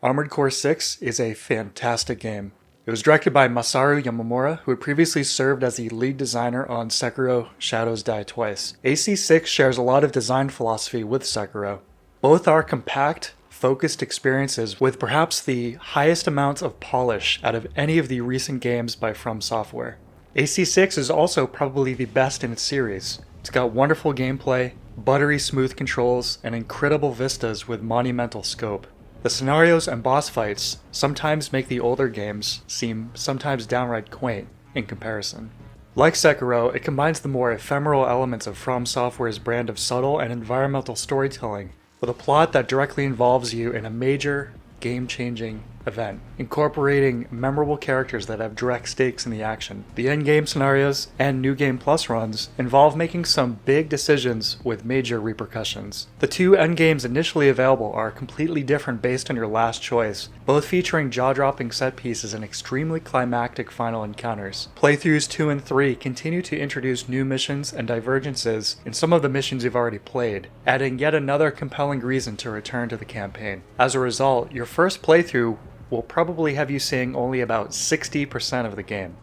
Armored Core 6 is a fantastic game. It was directed by Masaru Yamamura, who had previously served as the lead designer on Sekiro: Shadows Die Twice. AC6 shares a lot of design philosophy with Sekiro. Both are compact, focused experiences with perhaps the highest amounts of polish out of any of the recent games by From Software. AC6 is also probably the best in its series. It's got wonderful gameplay, buttery smooth controls, and incredible vistas with monumental scope. The scenarios and boss fights sometimes make the older games seem sometimes downright quaint in comparison. Like Sekiro, it combines the more ephemeral elements of From Software's brand of subtle and environmental storytelling with a plot that directly involves you in a major, game-changing event, incorporating memorable characters that have direct stakes in the action. The endgame scenarios and New Game Plus runs involve making some big decisions with major repercussions. The two endgames initially available are completely different based on your last choice, both featuring jaw-dropping set pieces and extremely climactic final encounters. Playthroughs 2 and 3 continue to introduce new missions and divergences in some of the missions you've already played, adding yet another compelling reason to return to the campaign. As a result, your first playthrough will probably have you seeing only about 60% of the game.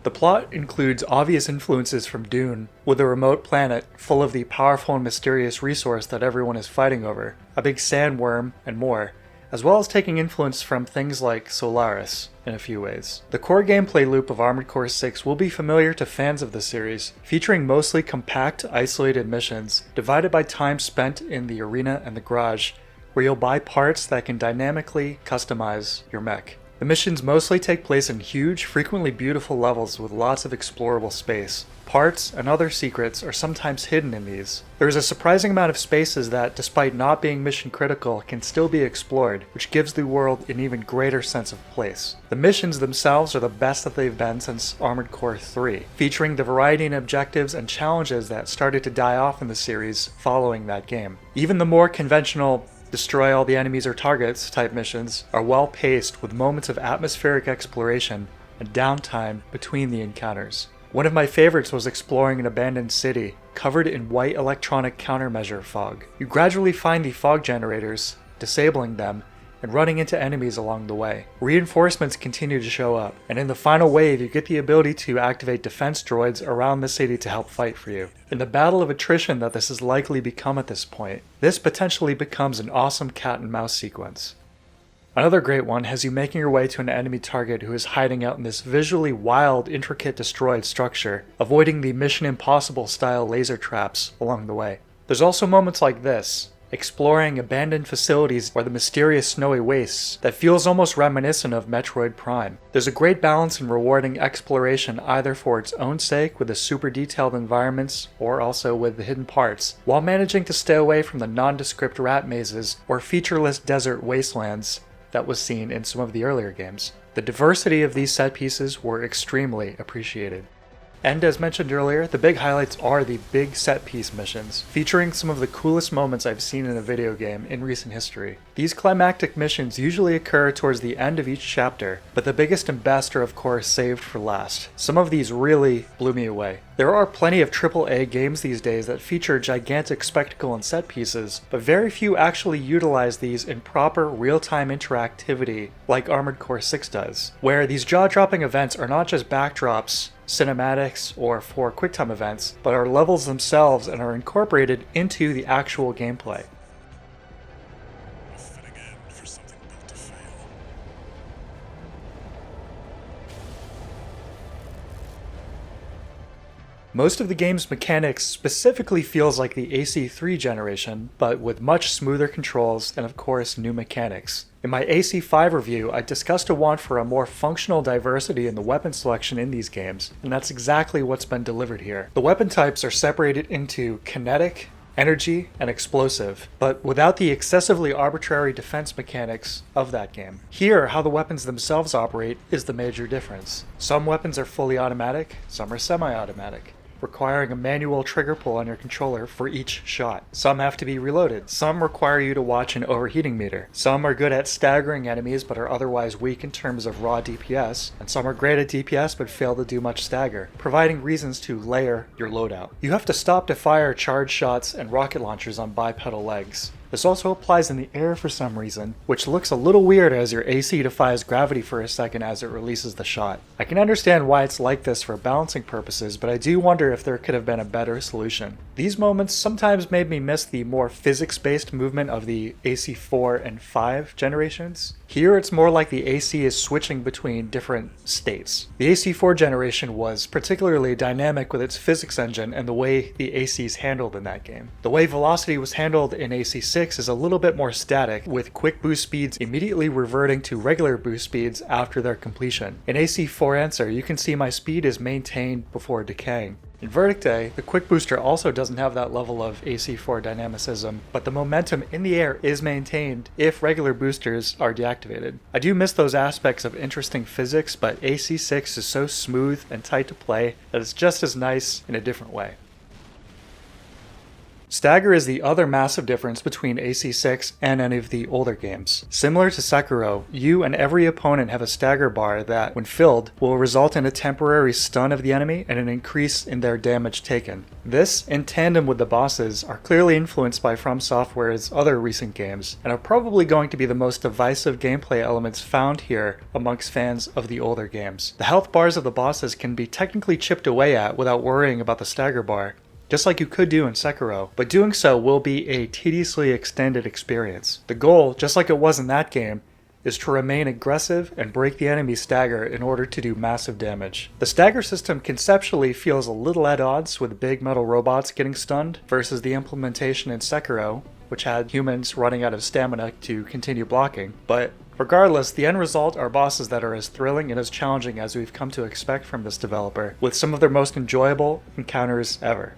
The plot includes obvious influences from Dune, with a remote planet full of the powerful and mysterious resource that everyone is fighting over, a big sandworm, and more, as well as taking influence from things like Solaris in a few ways. The core gameplay loop of Armored Core 6 will be familiar to fans of the series, featuring mostly compact, isolated missions, divided by time spent in the arena and the garage, where you'll buy parts that can dynamically customize your mech. The missions mostly take place in huge, frequently beautiful levels with lots of explorable space. Parts and other secrets are sometimes hidden in these. There is a surprising amount of spaces that, despite not being mission critical, can still be explored, which gives the world an even greater sense of place. The missions themselves are the best that they've been since Armored Core 3, featuring the variety in objectives and challenges that started to die off in the series following that game. Even the more conventional destroy all the enemies or targets type missions are well paced with moments of atmospheric exploration and downtime between the encounters. One of my favorites was exploring an abandoned city covered in white electronic countermeasure fog. You gradually find the fog generators, disabling them, and running into enemies along the way. Reinforcements continue to show up, and in the final wave you get the ability to activate defense droids around the city to help fight for you. In the battle of attrition that this has likely become at this point, this potentially becomes an awesome cat and mouse sequence. Another great one has you making your way to an enemy target who is hiding out in this visually wild, intricate destroyed structure, avoiding the Mission Impossible style laser traps along the way. There's also moments like this, exploring abandoned facilities or the mysterious snowy wastes that feels almost reminiscent of Metroid Prime. There's a great balance in rewarding exploration either for its own sake with the super detailed environments or also with the hidden parts, while managing to stay away from the nondescript rat mazes or featureless desert wastelands that was seen in some of the earlier games. The diversity of these set pieces were extremely appreciated. And as mentioned earlier, the big highlights are the big set piece missions, featuring some of the coolest moments I've seen in a video game in recent history. These climactic missions usually occur towards the end of each chapter, but the biggest and best are of course saved for last. Some of these really blew me away. There are plenty of AAA games these days that feature gigantic spectacle and set pieces, but very few actually utilize these in proper real-time interactivity like Armored Core 6 does, where these jaw-dropping events are not just backdrops, cinematics, or for QuickTime events, but are levels themselves and are incorporated into the actual gameplay. Most of the game's mechanics specifically feels like the AC3 generation, but with much smoother controls and of course new mechanics. In my AC5 review, I discussed a want for a more functional diversity in the weapon selection in these games, and that's exactly what's been delivered here. The weapon types are separated into kinetic, energy, and explosive, but without the excessively arbitrary defense mechanics of that game. Here, how the weapons themselves operate is the major difference. Some weapons are fully automatic, some are semi-automatic, requiring a manual trigger pull on your controller for each shot. Some have to be reloaded. Some require you to watch an overheating meter. Some are good at staggering enemies but are otherwise weak in terms of raw DPS, and some are great at DPS but fail to do much stagger, providing reasons to layer your loadout. You have to stop to fire charge shots and rocket launchers on bipedal legs. This also applies in the air for some reason, which looks a little weird as your AC defies gravity for a second as it releases the shot. I can understand why it's like this for balancing purposes, but I do wonder if there could have been a better solution. These moments sometimes made me miss the more physics-based movement of the AC4 and 5 generations. Here it's more like the AC is switching between different states. The AC4 generation was particularly dynamic with its physics engine and the way the AC is handled in that game. The way velocity was handled in AC6 is a little bit more static, with quick boost speeds immediately reverting to regular boost speeds after their completion. In AC4 Answer, you can see my speed is maintained before decaying. In Verdict Day, the quick booster also doesn't have that level of AC4 dynamicism, but the momentum in the air is maintained if regular boosters are deactivated. I do miss those aspects of interesting physics, but AC6 is so smooth and tight to play that it's just as nice in a different way. Stagger is the other massive difference between AC6 and any of the older games. Similar to Sekiro, you and every opponent have a stagger bar that, when filled, will result in a temporary stun of the enemy and an increase in their damage taken. This, in tandem with the bosses, are clearly influenced by From Software's other recent games, and are probably going to be the most divisive gameplay elements found here amongst fans of the older games. The health bars of the bosses can be technically chipped away at without worrying about the stagger bar, just like you could do in Sekiro, but doing so will be a tediously extended experience. The goal, just like it was in that game, is to remain aggressive and break the enemy's stagger in order to do massive damage. The stagger system conceptually feels a little at odds with big metal robots getting stunned versus the implementation in Sekiro, which had humans running out of stamina to continue blocking, but regardless, the end result are bosses that are as thrilling and as challenging as we've come to expect from this developer, with some of their most enjoyable encounters ever.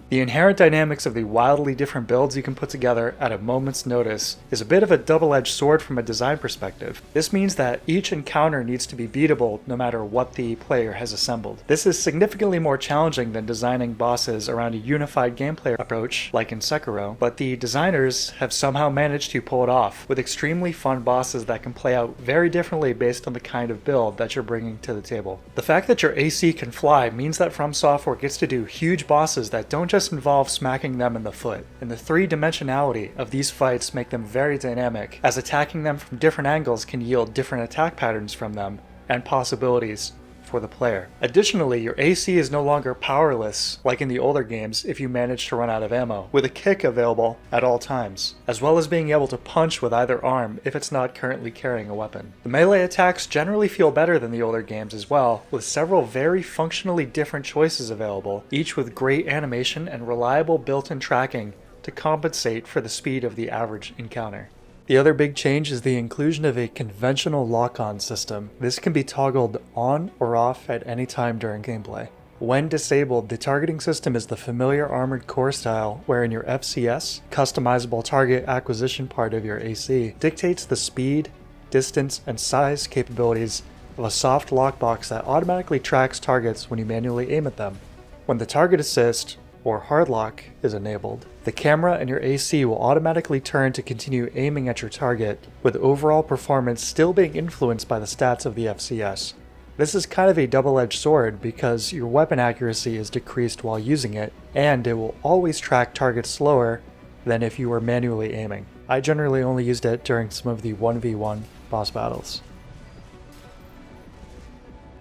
The inherent dynamics of the wildly different builds you can put together at a moment's notice is a bit of a double-edged sword from a design perspective. This means that each encounter needs to be beatable no matter what the player has assembled. This is significantly more challenging than designing bosses around a unified gameplay approach like in Sekiro, but the designers have somehow managed to pull it off, with extremely fun bosses that can play out very differently based on the kind of build that you're bringing to the table. The fact that your AC can fly means that From Software gets to do huge bosses that don't just involve smacking them in the foot, and the three-dimensionality of these fights make them very dynamic, as attacking them from different angles can yield different attack patterns from them, and possibilities for the player. Additionally, your AC is no longer powerless like in the older games if you manage to run out of ammo, with a kick available at all times, as well as being able to punch with either arm if it's not currently carrying a weapon. The melee attacks generally feel better than the older games as well, with several very functionally different choices available, each with great animation and reliable built-in tracking to compensate for the speed of the average encounter. The other big change is the inclusion of a conventional lock-on system. This can be toggled on or off at any time during gameplay. When disabled, the targeting system is the familiar Armored Core style, wherein your FCS, customizable target acquisition part of your AC, dictates the speed, distance, and size capabilities of a soft lockbox that automatically tracks targets when you manually aim at them. When the target assist, or hard lock, is enabled, the camera and your AC will automatically turn to continue aiming at your target, with overall performance still being influenced by the stats of the FCS. This is kind of a double-edged sword because your weapon accuracy is decreased while using it, and it will always track targets slower than if you were manually aiming. I generally only used it during some of the 1v1 boss battles.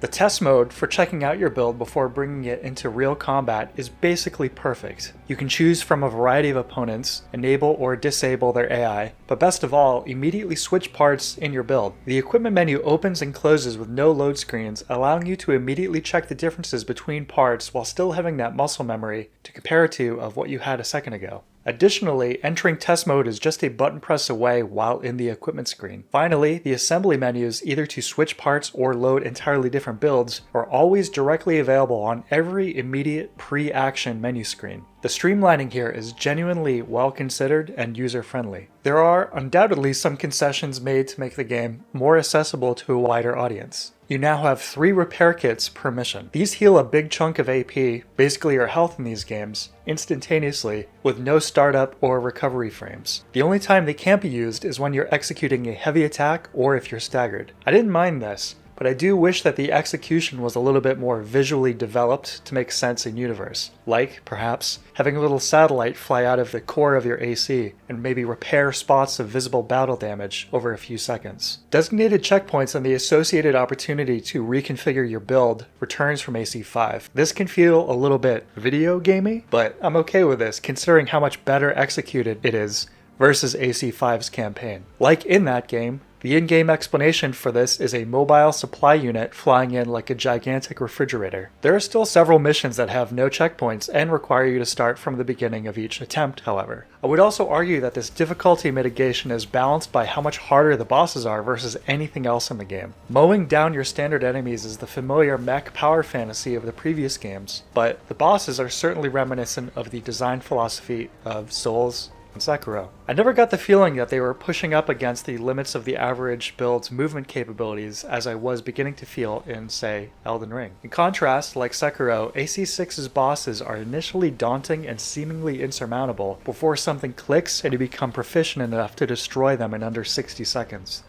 The test mode for checking out your build before bringing it into real combat is basically perfect. You can choose from a variety of opponents, enable or disable their AI, but best of all, immediately switch parts in your build. The equipment menu opens and closes with no load screens, allowing you to immediately check the differences between parts while still having that muscle memory to compare to of what you had a second ago. Additionally, entering test mode is just a button press away while in the equipment screen. Finally, the assembly menus, either to switch parts or load entirely different builds, are always directly available on every immediate pre-action menu screen. The streamlining here is genuinely well considered and user-friendly. There are undoubtedly some concessions made to make the game more accessible to a wider audience. You now have 3 repair kits per mission. These heal a big chunk of AP, basically your health in these games, instantaneously, with no startup or recovery frames. The only time they can't be used is when you're executing a heavy attack or if you're staggered. I didn't mind this, but I do wish that the execution was a little bit more visually developed to make sense in universe. Like, perhaps, having a little satellite fly out of the core of your AC and maybe repair spots of visible battle damage over a few seconds. Designated checkpoints and the associated opportunity to reconfigure your build returns from AC5. This can feel a little bit video gamey, but I'm okay with this considering how much better executed it is versus AC5's campaign. Like in that game, the in-game explanation for this is a mobile supply unit flying in like a gigantic refrigerator. There are still several missions that have no checkpoints and require you to start from the beginning of each attempt, however. I would also argue that this difficulty mitigation is balanced by how much harder the bosses are versus anything else in the game. Mowing down your standard enemies is the familiar mech power fantasy of the previous games, but the bosses are certainly reminiscent of the design philosophy of Souls and Sekiro. I never got the feeling that they were pushing up against the limits of the average build's movement capabilities as I was beginning to feel in, say, Elden Ring. In contrast, like Sekiro, AC6's bosses are initially daunting and seemingly insurmountable before something clicks and you become proficient enough to destroy them in under 60 seconds.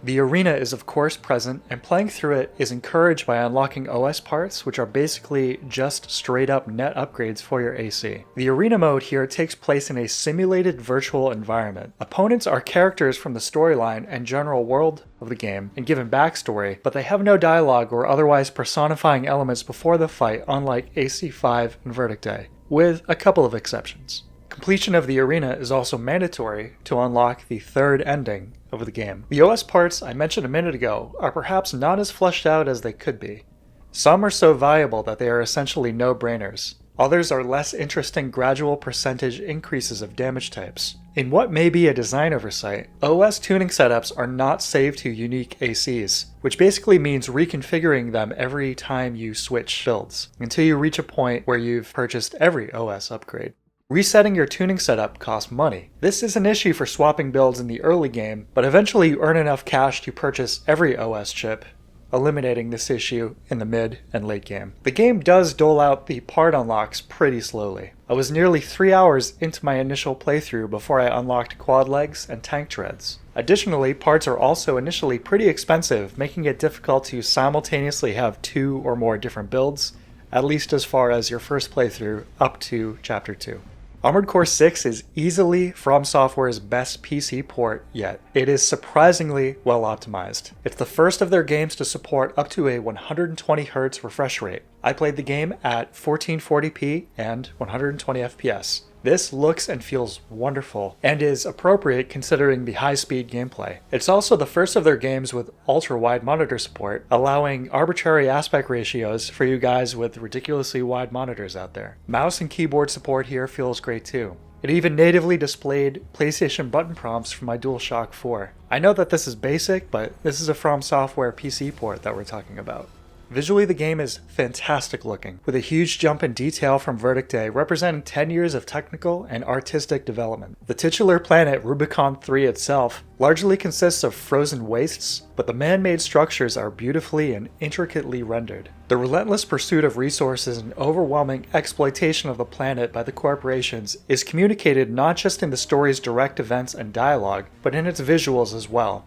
The arena is of course present, and playing through it is encouraged by unlocking OS parts, which are basically just straight up net upgrades for your AC. The arena mode here takes place in a simulated virtual environment. Opponents are characters from the storyline and general world of the game and given backstory, but they have no dialogue or otherwise personifying elements before the fight, unlike AC5 and Verdict Day, with a couple of exceptions. Completion of the arena is also mandatory to unlock the third ending of the game. The OS parts I mentioned a minute ago are perhaps not as fleshed out as they could be. Some are so viable that they are essentially no-brainers. Others are less interesting gradual percentage increases of damage types. In what may be a design oversight, OS tuning setups are not saved to unique ACs, which basically means reconfiguring them every time you switch builds, until you reach a point where you've purchased every OS upgrade. Resetting your tuning setup costs money. This is an issue for swapping builds in the early game, but eventually you earn enough cash to purchase every OS chip, eliminating this issue in the mid and late game. The game does dole out the part unlocks pretty slowly. I was nearly 3 hours into my initial playthrough before I unlocked quad legs and tank treads. Additionally, parts are also initially pretty expensive, making it difficult to simultaneously have 2 or more different builds, at least as far as your first playthrough up to Chapter 2. Armored Core 6 is easily From Software's best PC port yet. It is surprisingly well optimized. It's the first of their games to support up to a 120Hz refresh rate. I played the game at 1440p and 120 FPS. This looks and feels wonderful, and is appropriate considering the high-speed gameplay. It's also the first of their games with ultra-wide monitor support, allowing arbitrary aspect ratios for you guys with ridiculously wide monitors out there. Mouse and keyboard support here feels great too. It even natively displayed PlayStation button prompts for my DualShock 4. I know that this is basic, but this is a From Software PC port that we're talking about. Visually, the game is fantastic looking, with a huge jump in detail from Verdict Day representing 10 years of technical and artistic development. The titular planet Rubicon 3 itself largely consists of frozen wastes, but the man-made structures are beautifully and intricately rendered. The relentless pursuit of resources and overwhelming exploitation of the planet by the corporations is communicated not just in the story's direct events and dialogue, but in its visuals as well.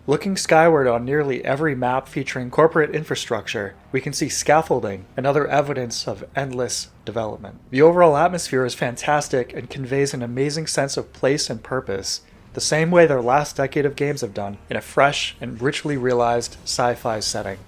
Looking skyward on nearly every map featuring corporate infrastructure, we can see scaffolding and other evidence of endless development. The overall atmosphere is fantastic and conveys an amazing sense of place and purpose, the same way their last decade of games have done, in a fresh and richly realized sci-fi setting.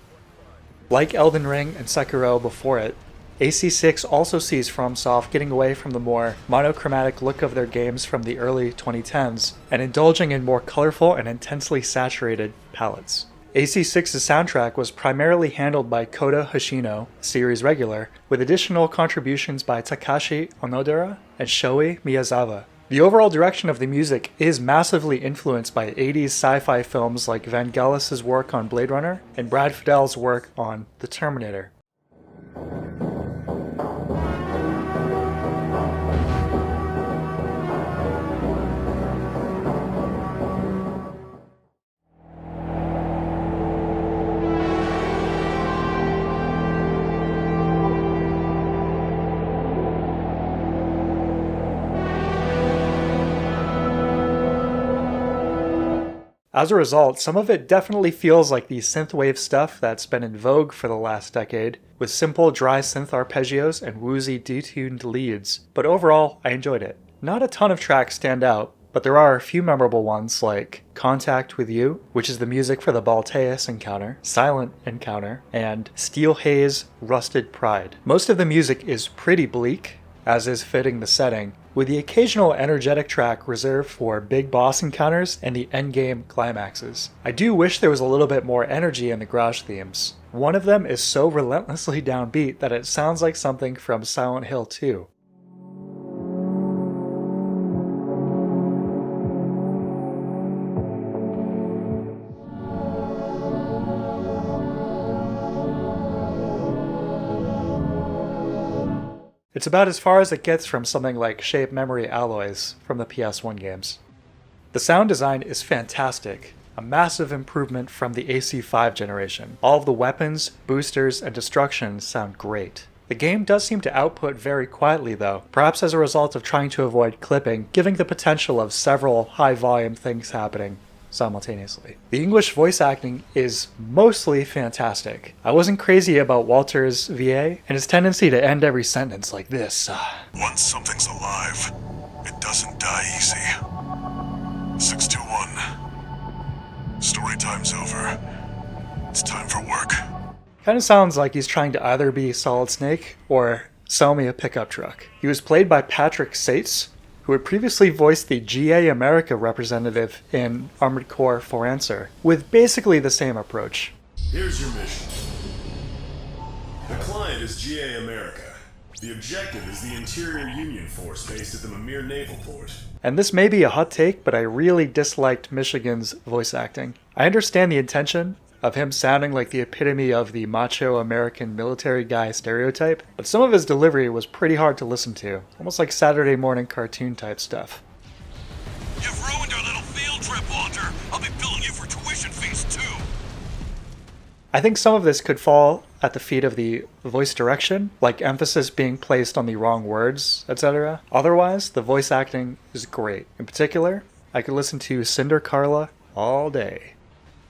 Like Elden Ring and Sekiro before it, AC6 also sees FromSoft getting away from the more monochromatic look of their games from the early 2010s and indulging in more colorful and intensely saturated palettes. AC6's soundtrack was primarily handled by Kota Hoshino, series regular, with additional contributions by Takashi Onodera and Shoei Miyazawa. The overall direction of the music is massively influenced by 80s sci-fi films like Vangelis' work on Blade Runner and Brad Fiddel's work on The Terminator. As a result, some of it definitely feels like the synthwave stuff that's been in vogue for the last decade, with simple dry synth arpeggios and woozy detuned leads, but overall, I enjoyed it. Not a ton of tracks stand out, but there are a few memorable ones like Contact with You, which is the music for the Balteus encounter, Silent encounter, and Steel Haze Rusted Pride. Most of the music is pretty bleak, as is fitting the setting, with the occasional energetic track reserved for big boss encounters and the endgame climaxes. I do wish there was a little bit more energy in the garage themes. One of them is so relentlessly downbeat that it sounds like something from Silent Hill 2. It's about as far as it gets from something like Shape Memory Alloys from the PS1 games. The sound design is fantastic, a massive improvement from the AC5 generation. All of the weapons, boosters, and destruction sound great. The game does seem to output very quietly though, perhaps as a result of trying to avoid clipping, giving the potential of several high-volume things happening simultaneously. The English voice acting is mostly fantastic. I wasn't crazy about Walter's VA and his tendency to end every sentence like this. Once something's alive, it doesn't die easy. 621. Story time's over. It's time for work. Kind of sounds like he's trying to either be Solid Snake or sell me a pickup truck. He was played by Patrick Sates, who had previously voiced the GA America representative in Armored Core 4 Answer, with basically the same approach. Here's your mission. The client is GA America. The objective is the Interior Union Force based at the Mimir Naval Port. And this may be a hot take, but I really disliked Michigan's voice acting. I understand the intention of him sounding like the epitome of the macho American military guy stereotype, but some of his delivery was pretty hard to listen to, almost like Saturday morning cartoon type stuff. You've ruined our little field trip, Walter. I'll be billing you for tuition fees too. I think some of this could fall at the feet of the voice direction, like emphasis being placed on the wrong words, etc. Otherwise, the voice acting is great. In particular, I could listen to Cinder Carla all day.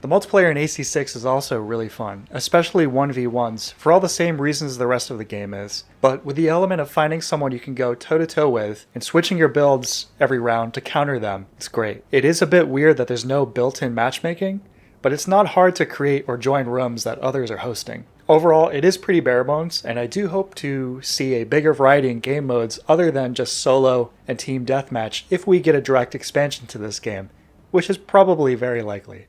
The multiplayer in AC6 is also really fun, especially 1v1s, for all the same reasons the rest of the game is, but with the element of finding someone you can go toe-to-toe with and switching your builds every round to counter them, it's great. It is a bit weird that there's no built-in matchmaking, but it's not hard to create or join rooms that others are hosting. Overall, it is pretty bare bones, and I do hope to see a bigger variety in game modes other than just solo and team deathmatch if we get a direct expansion to this game, which is probably very likely.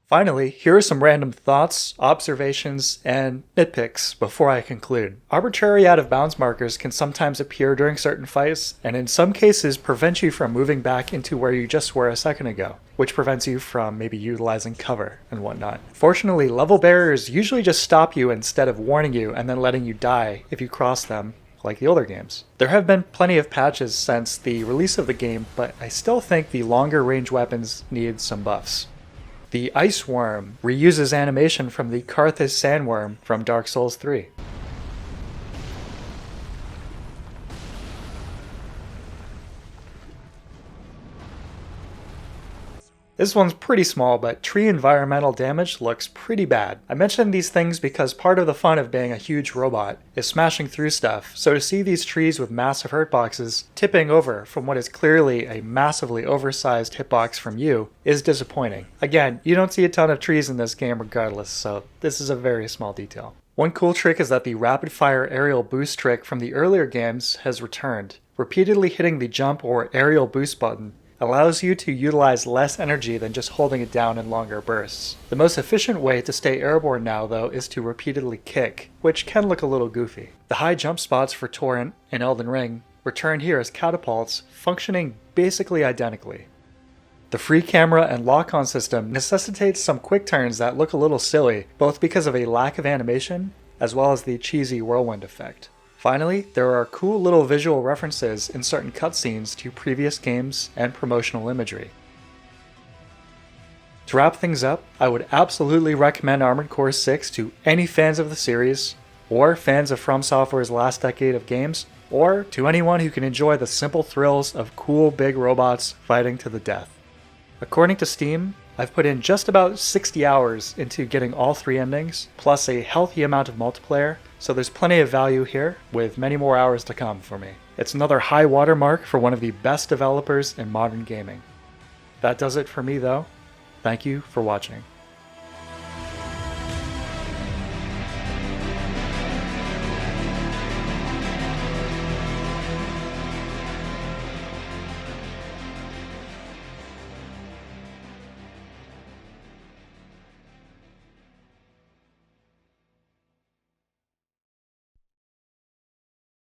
Finally, here are some random thoughts, observations, and nitpicks before I conclude. Arbitrary out-of-bounds markers can sometimes appear during certain fights, and in some cases prevent you from moving back into where you just were a second ago, which prevents you from maybe utilizing cover and whatnot. Fortunately, level barriers usually just stop you instead of warning you and then letting you die if you cross them, like the older games. There have been plenty of patches since the release of the game, but I still think the longer range weapons need some buffs. The Ice Worm reuses animation from the Karthus Sandworm from Dark Souls 3. This one's pretty small, but tree environmental damage looks pretty bad. I mention these things because part of the fun of being a huge robot is smashing through stuff, so to see these trees with massive hurtboxes tipping over from what is clearly a massively oversized hitbox from you is disappointing. Again, you don't see a ton of trees in this game regardless, so this is a very small detail. One cool trick is that the rapid-fire aerial boost trick from the earlier games has returned. Repeatedly hitting the jump or aerial boost button allows you to utilize less energy than just holding it down in longer bursts. The most efficient way to stay airborne now, though, is to repeatedly kick, which can look a little goofy. The high jump spots for Torrent and Elden Ring return here as catapults, functioning basically identically. The free camera and lock-on system necessitates some quick turns that look a little silly, both because of a lack of animation, as well as the cheesy whirlwind effect. Finally, there are cool little visual references in certain cutscenes to previous games and promotional imagery. To wrap things up, I would absolutely recommend Armored Core 6 to any fans of the series, or fans of From Software's last decade of games, or to anyone who can enjoy the simple thrills of cool big robots fighting to the death. According to Steam, I've put in just about 60 hours into getting all 3 endings, plus a healthy amount of multiplayer, so there's plenty of value here, with many more hours to come for me. It's another high watermark for one of the best developers in modern gaming. That does it for me though. Thank you for watching.